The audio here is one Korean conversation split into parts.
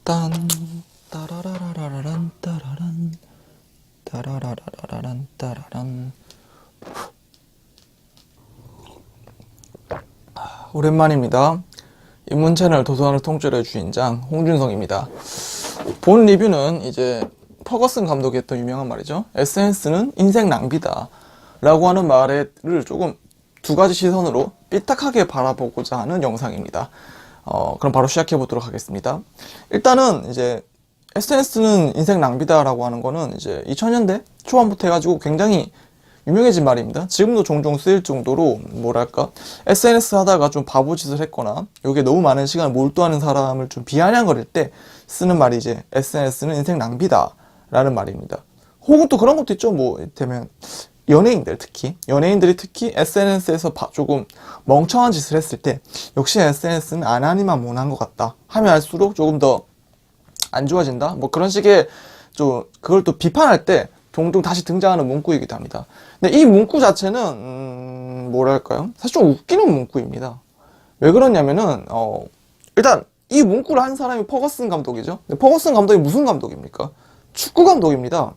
딴 따라라라라란 따라란 따라라라라란 따라란. 오랜만입니다. 입문 채널 도서관을 통째로의 주인장 홍준성입니다. 본 리뷰는 이제 퍼거슨 감독이 했던 유명한 말이죠. SNS는 인생 낭비다 라고 하는 말을 조금 두 가지 시선으로 삐딱하게 바라보고자 하는 영상입니다. 그럼 바로 시작해 보도록 하겠습니다. 일단은 이제 SNS는 인생 낭비다 라고 하는 거는 이제 2000년대 초반부터 해가지고 굉장히 유명해진 말입니다. 지금도 종종 쓰일 정도로 뭐랄까 SNS 하다가 좀 바보짓을 했거나 여기에 너무 많은 시간을 몰두하는 사람을 좀 비아냥거릴 때 쓰는 말이 이제 SNS는 인생 낭비다 라는 말입니다. 혹은 또 그런 것도 있죠. 뭐 되면 연예인들이 특히 SNS에서 조금 멍청한 짓을 했을 때 역시 SNS는 안 하니만 못한 것 같다 하면 할수록 조금 더 안 좋아진다 뭐 그런 식의 좀 그걸 또 비판할 때 종종 다시 등장하는 문구이기도 합니다. 근데 이 문구 자체는 뭐랄까요? 사실 좀 웃기는 문구입니다. 왜 그러냐면은 일단 이 문구를 한 사람이 퍼거슨 감독이죠. 근데 퍼거슨 감독이 무슨 감독입니까? 축구 감독입니다.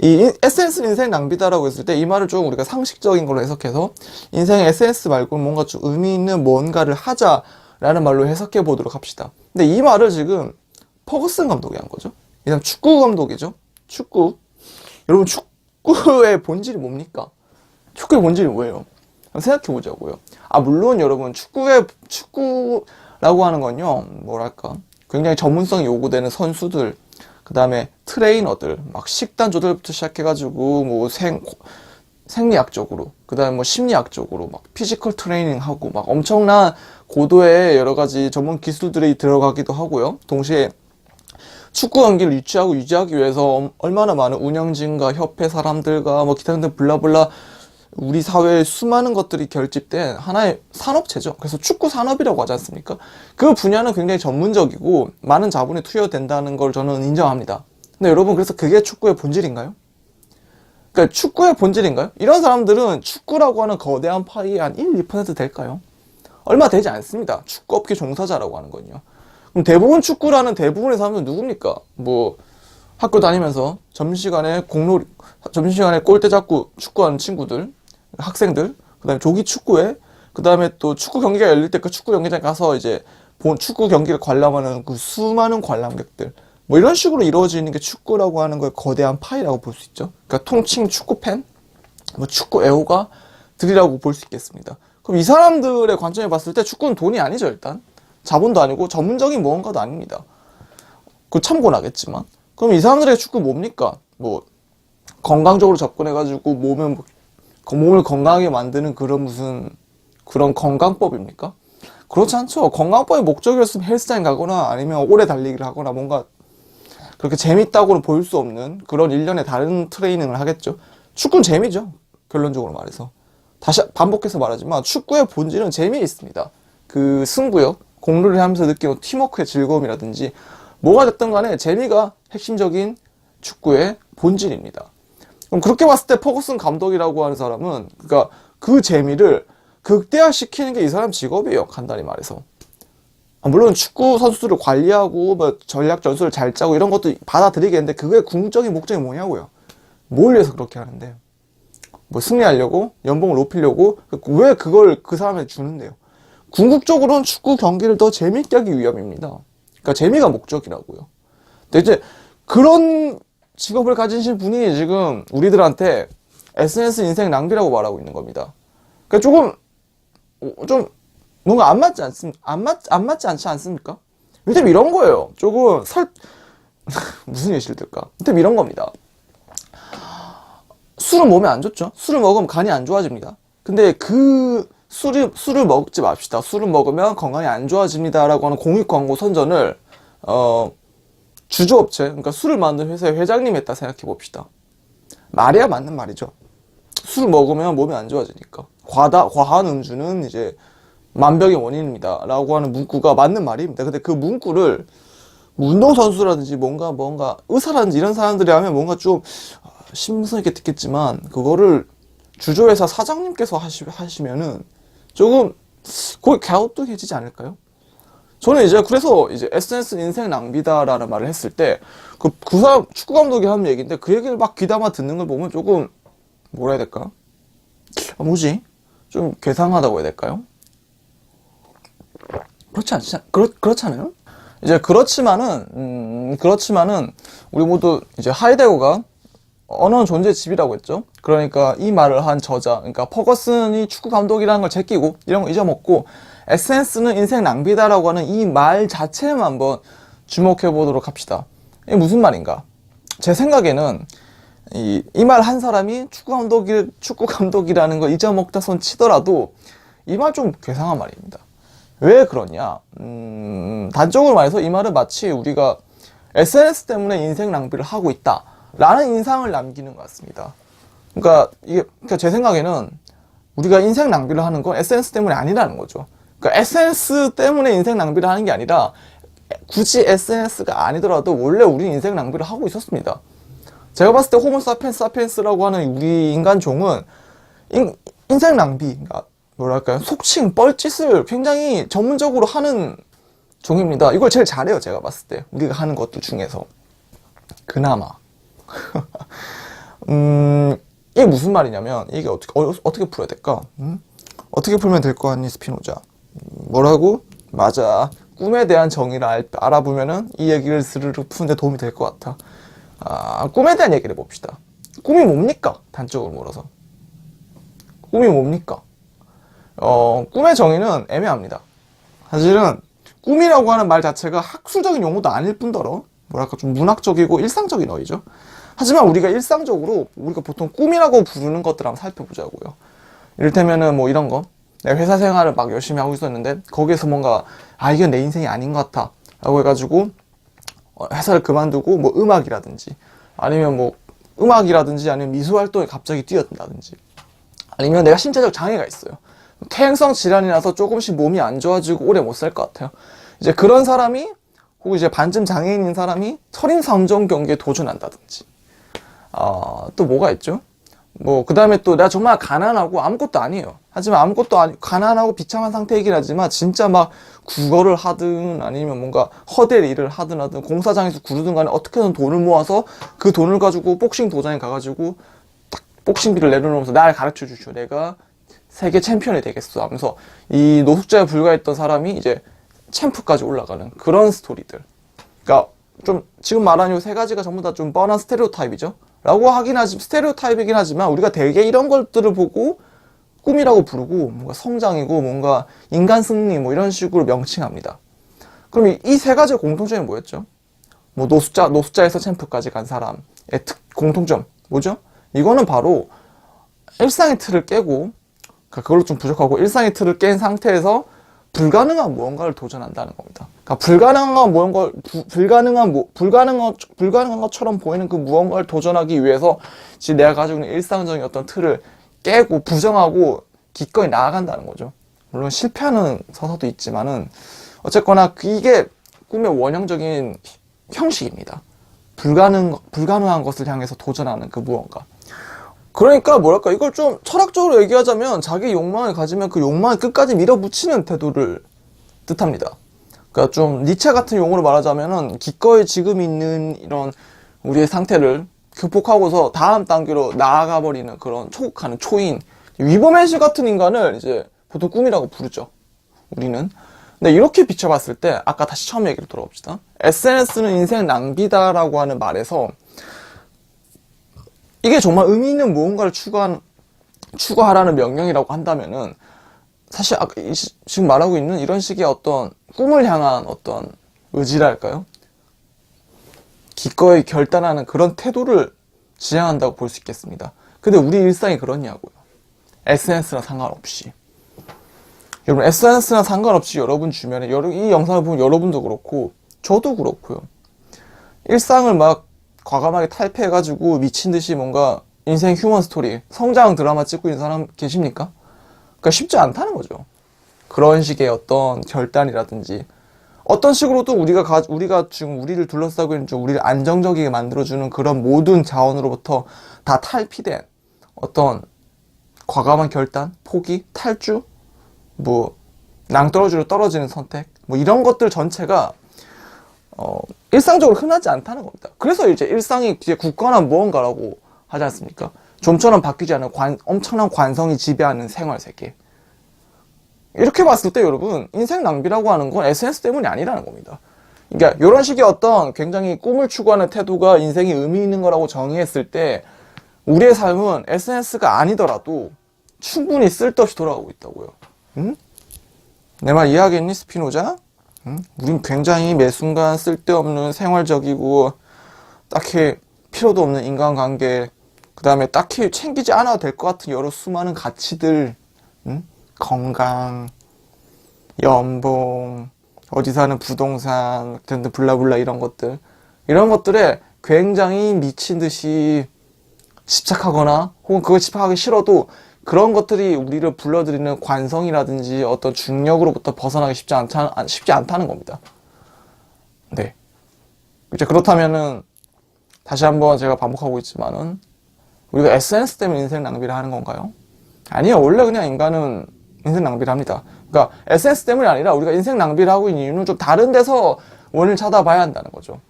이 SNS는 인생 낭비다라고 했을 때 이 말을 좀 우리가 상식적인 걸로 해석해서 인생에 SNS 말고 뭔가 좀 의미 있는 뭔가를 하자라는 말로 해석해 보도록 합시다. 근데 이 말을 지금 퍼거슨 감독이 한 거죠. 일단 축구 감독이죠. 축구. 여러분 축구의 본질이 뭡니까? 축구의 본질이 뭐예요? 한번 생각해 보자고요. 물론 여러분 축구라고 하는 건요. 뭐랄까 굉장히 전문성이 요구되는 선수들 그 다음에 트레이너들 막 식단 조절부터 시작해가지고 뭐 생리학적으로 그 다음에 뭐 심리학적으로 막 피지컬 트레이닝하고 막 엄청난 고도의 여러 가지 전문 기술들이 들어가기도 하고요. 동시에 축구 경기를 유지하기 위해서 얼마나 많은 운영진과 협회 사람들과 뭐 기타 등등 블라블라 우리 사회에 수많은 것들이 결집된 하나의 산업체죠. 그래서 축구 산업이라고 하지 않습니까? 그 분야는 굉장히 전문적이고 많은 자본이 투여된다는 걸 저는 인정합니다. 근데 여러분 그래서 그게 축구의 본질인가요? 그러니까 축구의 본질인가요? 이런 사람들은 축구라고 하는 거대한 파이의 한 1, 2% 될까요? 얼마 되지 않습니다. 축구업계 종사자라고 하는 건요. 그럼 대부분 축구라는 대부분의 사람들은 누굽니까? 뭐 학교 다니면서 점심시간에 골대 잡고 축구하는 친구들, 학생들, 그 다음에 조기 축구회, 그 다음에 또 축구 경기가 열릴 때 그 축구 경기장 가서 이제 본 축구 경기를 관람하는 그 수많은 관람객들, 뭐 이런 식으로 이루어지는 게 축구라고 하는 거의 거대한 파이라고 볼 수 있죠. 그러니까 통칭 축구 팬, 뭐 축구 애호가들이라고 볼 수 있겠습니다. 그럼 이 사람들의 관점에 봤을 때 축구는 돈이 아니죠, 일단. 자본도 아니고 전문적인 무언가도 아닙니다. 그 참고는 하겠지만. 그럼 이 사람들의 축구 뭡니까? 뭐 건강적으로 접근해가지고 몸을 건강하게 만드는 그런 건강법입니까? 그렇지 않죠. 건강법의 목적이었으면 헬스장 가거나 아니면 오래 달리기를 하거나 뭔가 그렇게 재밌다고는 보일 수 없는 그런 일련의 다른 트레이닝을 하겠죠. 축구는 재미죠. 결론적으로 말해서. 다시 반복해서 말하지만 축구의 본질은 재미에 있습니다. 그 승부욕, 공부를 하면서 느끼는 팀워크의 즐거움이라든지 뭐가 됐든 간에 재미가 핵심적인 축구의 본질입니다. 그럼 그렇게 봤을 때 퍼거슨 감독이라고 하는 사람은 그러니까 그 재미를 극대화시키는 게 이 사람 직업이에요. 간단히 말해서. 물론 축구 선수들을 관리하고 뭐 전략 전술을 잘 짜고 이런 것도 받아들이겠는데 그게 궁극적인 목적이 뭐냐고요. 뭘 위해서 그렇게 하는데 뭐 승리하려고 연봉을 높이려고 왜 그걸 그 사람한테 주는데요. 궁극적으로는 축구 경기를 더 재밌게 하기 위함입니다. 그러니까 재미가 목적이라고요. 근데 이제 그런 직업을 가지신 분이 지금 우리들한테 SNS 인생 낭비라고 말하고 있는 겁니다. 그러니까 좀 뭔가 안 맞지 않지 않습니까? 요즘 이런 거예요. 무슨 예시를 들까? 요즘 이런 겁니다. 술은 몸에 안 좋죠. 술을 먹으면 간이 안 좋아집니다. 근데 술을 먹지 맙시다. 술을 먹으면 건강이 안 좋아집니다라고 하는 공익 광고 선전을 주주업체, 그러니까 술을 만든 회사의 회장님이 했다 생각해 봅시다. 말이야 맞는 말이죠. 술을 먹으면 몸이 안 좋아지니까. 과한 음주는 이제 만병의 원인입니다. 라고 하는 문구가 맞는 말입니다. 근데 그 문구를 운동선수라든지 뭔가 의사라든지 이런 사람들이 하면 뭔가 좀 신빙성 있게 듣겠지만 그거를 주조회사 사장님께서 하시면은 조금 거의 갸우뚱해지지 않을까요? 저는 이제 그래서 이제 SNS는 인생 낭비다라는 말을 했을 때 그 사람 축구 감독이 하는 얘기인데 그 얘기를 막 귀담아 듣는 걸 보면 조금 뭐라 해야 될까? 뭐지? 좀 괴상하다고 해야 될까요? 그렇잖아요? 이제 그렇지만은 우리 모두 이제 하이데거가 언어는 존재의 집이라고 했죠. 그러니까 이 말을 한 저자, 그러니까 퍼거슨이 축구 감독이라는 걸 제끼고 이런 거 잊어먹고 SNS는 인생 낭비다라고 하는 이 말 자체만 한번 주목해 보도록 합시다. 이게 무슨 말인가? 제 생각에는 이 말 한 사람이 축구 감독이라는 걸 잊어먹다 손 치더라도 이 말 좀 괴상한 말입니다. 왜 그러냐? 단적으로 말해서 이 말은 마치 우리가 SNS 때문에 인생 낭비를 하고 있다라는 인상을 남기는 것 같습니다. 그러니까 제 생각에는 우리가 인생 낭비를 하는 건 SNS 때문에 아니라는 거죠. 그러니까 SNS 때문에 인생 낭비를 하는 게 아니라 굳이 SNS가 아니더라도 원래 우리는 인생 낭비를 하고 있었습니다. 제가 봤을 때 호모 사피엔스라고 하는 우리 인간 종은 인생 낭비, 그러니까 뭐랄까요, 속칭, 뻘짓을 굉장히 전문적으로 하는 종입니다. 이걸 제일 잘해요, 제가 봤을 때. 우리가 하는 것들 중에서. 그나마. 이게 무슨 말이냐면, 이게 어떻게 풀어야 될까? 어떻게 풀면 될 거 같니, 스피노자? 뭐라고? 맞아. 꿈에 대한 정의를 알아보면은 이 얘기를 스르륵 푸는데 도움이 될 것 같아. 꿈에 대한 얘기를 해봅시다. 꿈이 뭡니까? 단적으로 물어서. 꿈이 뭡니까? 꿈의 정의는 애매합니다. 사실은 꿈이라고 하는 말 자체가 학술적인 용어도 아닐 뿐더러 뭐랄까 좀 문학적이고 일상적인 어휘죠. 하지만 우리가 일상적으로 우리가 보통 꿈이라고 부르는 것들 한번 살펴보자고요. 이를테면은 뭐 이런 거. 내 회사 생활을 막 열심히 하고 있었는데 거기에서 뭔가 이건 내 인생이 아닌 것 같아 라고 해가지고 회사를 그만두고 뭐 음악이라든지 아니면 미술 활동에 갑자기 뛰어든다든지 아니면 내가 신체적 장애가 있어요. 퇴행성 질환이 나서 조금씩 몸이 안 좋아지고 오래 못 살 것 같아요. 이제 그런 사람이 혹은 이제 반쯤 장애인인 사람이 설인 삼종 경기에 도전한다든지 또 뭐가 있죠? 그 다음에 또 내가 정말 가난하고 아무것도 아니에요. 하지만 가난하고 비참한 상태이긴 하지만 진짜 막 국어를 하든 아니면 뭔가 허대 일을 하든 공사장에서 구르든 간에 어떻게든 돈을 모아서 그 돈을 가지고 복싱 도장에 가가지고 딱 복싱비를 내려놓으면서 날 가르쳐 주시오. 내가 세계 챔피언이 되겠어 하면서 이 노숙자에 불과했던 사람이 이제 챔프까지 올라가는 그런 스토리들. 그러니까 좀 지금 말한 요 세 가지가 전부 다 좀 뻔한 스테레오타입이죠. 스테레오타입이긴 하지만 우리가 대개 이런 것들을 보고 꿈이라고 부르고 뭔가 성장이고 뭔가 인간 승리 뭐 이런 식으로 명칭합니다. 그럼 이 세 가지의 공통점이 뭐였죠? 뭐 노숙자에서 챔프까지 간 사람의 공통점 뭐죠? 이거는 바로 일상의 틀을 깨고 그걸로 좀 부족하고 일상의 틀을 깬 상태에서 불가능한 무언가를 도전한다는 겁니다. 그러니까 불가능한 것처럼 보이는 그 무언가를 도전하기 위해서 지금 내가 가지고 있는 일상적인 어떤 틀을 깨고 부정하고 기꺼이 나아간다는 거죠. 물론 실패하는 서사도 있지만은 어쨌거나 이게 꿈의 원형적인 형식입니다. 불가능한 것을 향해서 도전하는 그 무언가. 그러니까 뭐랄까 이걸 좀 철학적으로 얘기하자면 자기 욕망을 가지면 그 욕망을 끝까지 밀어붙이는 태도를 뜻합니다. 그러니까 좀 니체 같은 용어로 말하자면은 기꺼이 지금 있는 이런 우리의 상태를 극복하고서 다음 단계로 나아가 버리는 그런 초국하는 초인 위버맨시 같은 인간을 이제 보통 꿈이라고 부르죠. 우리는. 근데 이렇게 비춰봤을 때 아까 다시 처음 얘기로 돌아옵시다. SNS는 인생 낭비다라고 하는 말에서 이게 정말 의미 있는 무언가를 추구하라는 명령이라고 한다면은 사실 지금 말하고 있는 이런 식의 어떤 꿈을 향한 어떤 의지랄까요? 기꺼이 결단하는 그런 태도를 지향한다고 볼 수 있겠습니다. 근데 우리 일상이 그렇냐고요. SNS나 상관없이. 여러분 SNS나 상관없이 여러분 주변에 이 영상을 보면 여러분도 그렇고 저도 그렇고요. 일상을 막 과감하게 탈피해가지고 미친듯이 뭔가 인생 휴먼 스토리, 성장 드라마 찍고 있는 사람 계십니까? 그러니까 쉽지 않다는 거죠. 그런 식의 어떤 결단이라든지 어떤 식으로도 우리가 지금 우리를 둘러싸고 있는 우리를 안정적이게 만들어주는 그런 모든 자원으로부터 다 탈피된 어떤 과감한 결단, 포기, 탈주, 뭐 낭떠러지로 떨어지는 선택, 뭐 이런 것들 전체가 일상적으로 흔하지 않다는 겁니다. 그래서 이제 일상이 이제 굳건한 무언가라고 하지 않습니까? 좀처럼 바뀌지 않은 엄청난 관성이 지배하는 생활 세계. 이렇게 봤을 때 여러분, 인생 낭비라고 하는 건 SNS 때문이 아니라는 겁니다. 그러니까 이런 식의 어떤 굉장히 꿈을 추구하는 태도가 인생에 의미 있는 거라고 정의했을 때 우리의 삶은 SNS가 아니더라도 충분히 쓸데없이 돌아가고 있다고요. 응? 내 말 이해하겠니, 스피노자? 응? 우린 굉장히 매 순간 쓸데없는 생활적이고 딱히 필요도 없는 인간관계, 그 다음에 딱히 챙기지 않아도 될 것 같은 여러 수많은 가치들, 응? 건강, 연봉, 어디 사는 부동산 등등 블라블라 이런 것들에 굉장히 미친 듯이 집착하거나 혹은 그걸 집착하기 싫어도 그런 것들이 우리를 불러들이는 관성이라든지 어떤 중력으로부터 벗어나기 쉽지 않다는 겁니다. 네. 이제 그렇다면은 다시 한번 제가 반복하고 있지만은 우리가 SNS 때문에 인생 낭비를 하는 건가요? 아니요. 원래 그냥 인간은 인생 낭비를 합니다. 그러니까 SNS 때문이 아니라 우리가 인생 낭비를 하고 있는 이유는 좀 다른 데서 원인을 찾아봐야 한다는 거죠.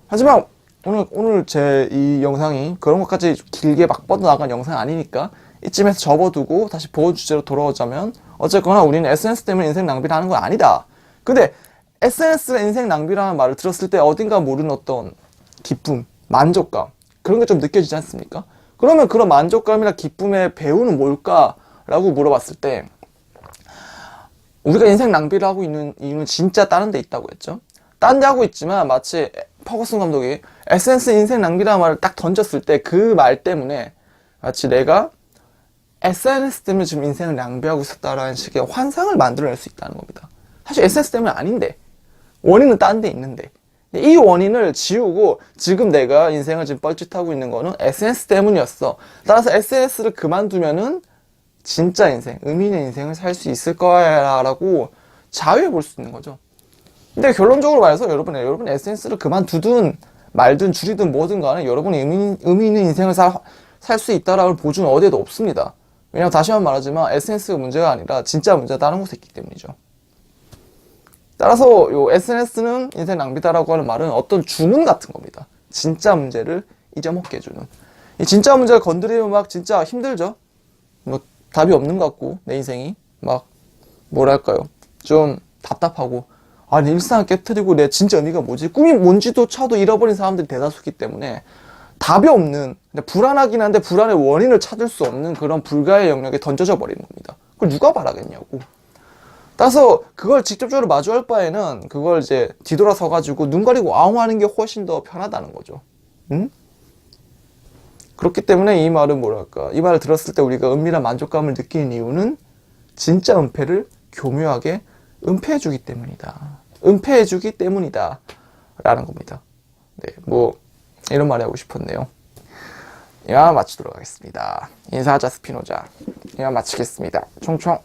하지만 오늘 제 이 영상이 그런 것까지 길게 막 뻗어나간 영상이 아니니까 이쯤에서 접어두고 다시 보호 주제로 돌아오자면 어쨌거나 우리는 SNS 때문에 인생 낭비를 하는 건 아니다. 근데 SNS가 인생 낭비라는 말을 들었을 때 어딘가 모르는 어떤 기쁨, 만족감 그런 게 좀 느껴지지 않습니까? 그러면 그런 만족감이나 기쁨의 배후는 뭘까라고 물어봤을 때 우리가 인생 낭비를 하고 있는 이유는 진짜 다른 데 있다고 했죠. 딴 데 하고 있지만 마치 퍼거슨 감독이 SNS 인생 낭비라는 말을 딱 던졌을 때 그 말 때문에 마치 내가 SNS 때문에 지금 인생을 낭비하고 있었다라는 식의 환상을 만들어낼 수 있다는 겁니다. 사실 SNS 때문에 아닌데 원인은 딴 데 있는데 이 원인을 지우고 지금 내가 인생을 지금 뻘짓하고 있는 거는 SNS 때문이었어. 따라서 SNS를 그만두면은 진짜 인생, 의미 있는 인생을 살 수 있을 거야 라고 자유해 볼 수 있는 거죠. 근데 결론적으로 말해서 여러분 SNS를 그만두든 말든 줄이든 뭐든 간에 여러분이 의미 있는 인생을 살 수 있다라는 보증은 어디에도 없습니다. 왜냐면 다시 한번 말하지만 SNS가 문제가 아니라 진짜 문제가 다른 곳에 있기 때문이죠. 따라서 요 SNS는 인생 낭비다라고 하는 말은 어떤 주문 같은 겁니다. 진짜 문제를 잊어먹게 해주는. 이 진짜 문제를 건드리면 막 진짜 힘들죠. 뭐 답이 없는 것 같고 내 인생이 막 뭐랄까요 좀 답답하고 아니 일상을 깨트리고 내 진짜 의미가 뭐지 꿈이 뭔지도 차도 잃어버린 사람들이 대다수기 때문에 답이 없는 불안하긴 한데 불안의 원인을 찾을 수 없는 그런 불가의 영역에 던져져 버리는 겁니다. 그걸 누가 바라겠냐고. 따라서 그걸 직접적으로 마주할 바에는 그걸 이제 뒤돌아서 가지고 눈 가리고 아웅하는 게 훨씬 더 편하다는 거죠. 응? 그렇기 때문에 이 말은 뭐랄까 이 말을 들었을 때 우리가 은밀한 만족감을 느끼는 이유는 진짜 은폐를 교묘하게 은폐해주기 때문이다. 은폐해주기 때문이다 라는 겁니다. 네, 뭐 이런 말이 하고 싶었네요. 이만 마치도록 하겠습니다. 인사하자 스피노자. 이만 마치겠습니다. 총총.